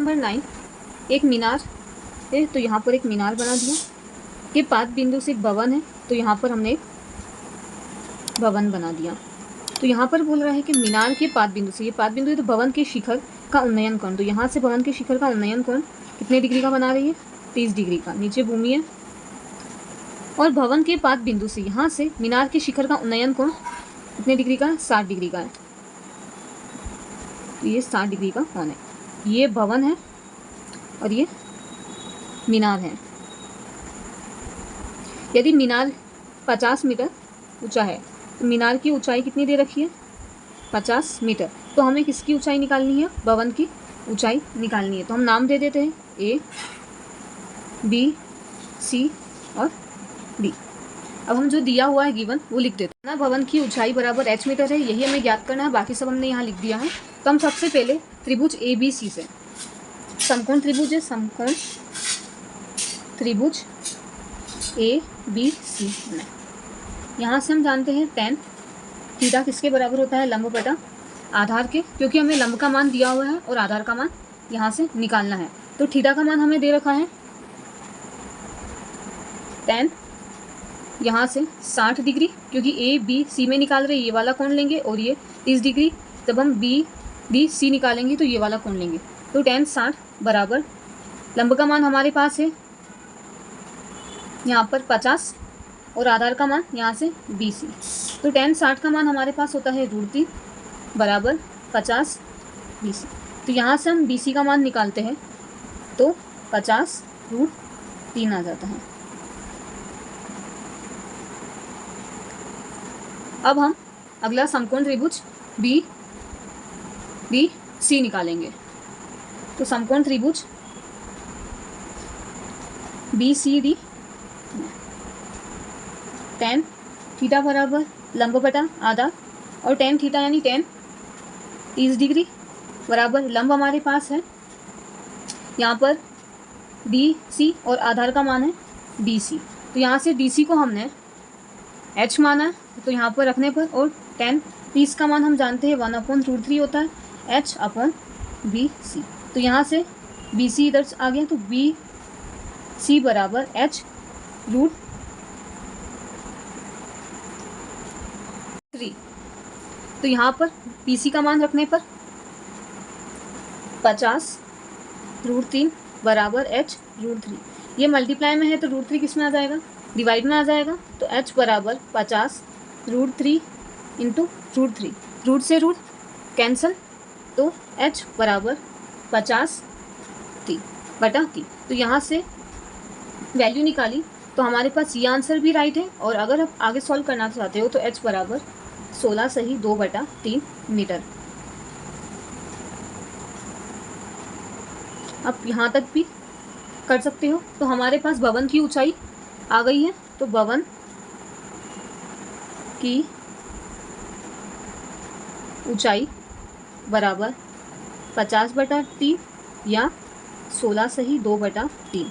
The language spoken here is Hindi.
नंबर 9, एक मीनार है तो यहाँ पर एक मीनार बना दिया। ये 5 बिंदु से भवन है तो यहाँ पर हमने एक भवन बना दिया। तो यहाँ पर बोल रहा है कि मीनार के 5 बिंदु से, ये 5 बिंदु है तो भवन के शिखर का उन्नयन कोण, तो यहाँ से भवन के शिखर का उन्नयन कोण कितने डिग्री का बना रही है, 30 डिग्री का। नीचे भूमि है और भवन के 5 बिंदु से यहाँ से मीनार के शिखर का उन्नयन कोण कितने डिग्री का है, 60 डिग्री का है। तो ये 60 डिग्री का कोण है। ये भवन है और ये मीनार है। यदि मीनार 50 मीटर ऊंचा है तो मीनार की ऊंचाई कितनी दे रखी है, 50 मीटर। तो हमें किसकी ऊंचाई निकालनी है, भवन की ऊंचाई निकालनी है। तो हम नाम दे देते हैं ए, बी, सी और डी। अब हम जो दिया हुआ है गिवन वो लिख देते हैं ना। भवन की ऊंचाई बराबर h मीटर है, यही हमें ज्ञात करना है, बाकी सब हमने यहाँ लिख दिया है। तो हम सबसे पहले त्रिभुज ए बी सी से, समकोण त्रिभुज है, समकोण त्रिभुज ए बी सी में यहाँ से हम जानते हैं tan थीटा किसके बराबर होता है, लंब बटा आधार के, क्योंकि हमें लंब का मान दिया हुआ है और आधार का मान यहाँ से निकालना है। तो थीटा का मान हमें दे रखा है tan यहाँ से 60 डिग्री, क्योंकि ए बी सी में निकाल रहे ये वाला कोण लेंगे और ये 30 डिग्री, जब हम बी डी सी निकालेंगे तो ये वाला कोण लेंगे। तो tan 60 बराबर लंब का मान हमारे पास है यहाँ पर 50 और आधार का मान यहाँ से BC। तो tan 60 का मान हमारे पास होता है √3 बराबर 50 BC। तो यहाँ से हम BC का मान निकालते हैं तो 50 √3 आ जाता है। अब हम अगला समकोण त्रिभुज BDC निकालेंगे। तो समकोण त्रिभुज BCD tan थीटा बराबर लंब बटा आधा और tan थीटा यानी tan 30 डिग्री बराबर लंब हमारे पास है यहाँ पर BC और आधार का मान है BC। तो यहाँ से BC को हमने h माना है तो यहाँ पर रखने पर, और tan 30 का मान हम जानते हैं 1/√3 होता है h/BC। तो यहाँ से BC इधर आ गया तो BC बराबर h√3। तो यहाँ पर BC का मान रखने पर 50 √3 बराबर h√3। ये मल्टीप्लाई में है तो √3 किस में आ जाएगा, डिवाइड में आ जाएगा। तो h बराबर 50 √3 इंटू √3, रूट से रूट कैंसल, तो h बराबर 50 बटा 3। तो यहाँ से वैल्यू निकाली तो हमारे पास ये आंसर भी राइट है। और अगर आप आगे सॉल्व करना चाहते हो तो h बराबर 16 सही 2/3 मीटर। आप यहाँ तक भी कर सकते हो। तो हमारे पास भवन की ऊंचाई आ गई है। तो भवन की ऊंचाई बराबर 50/3 या 16 सही 2/3।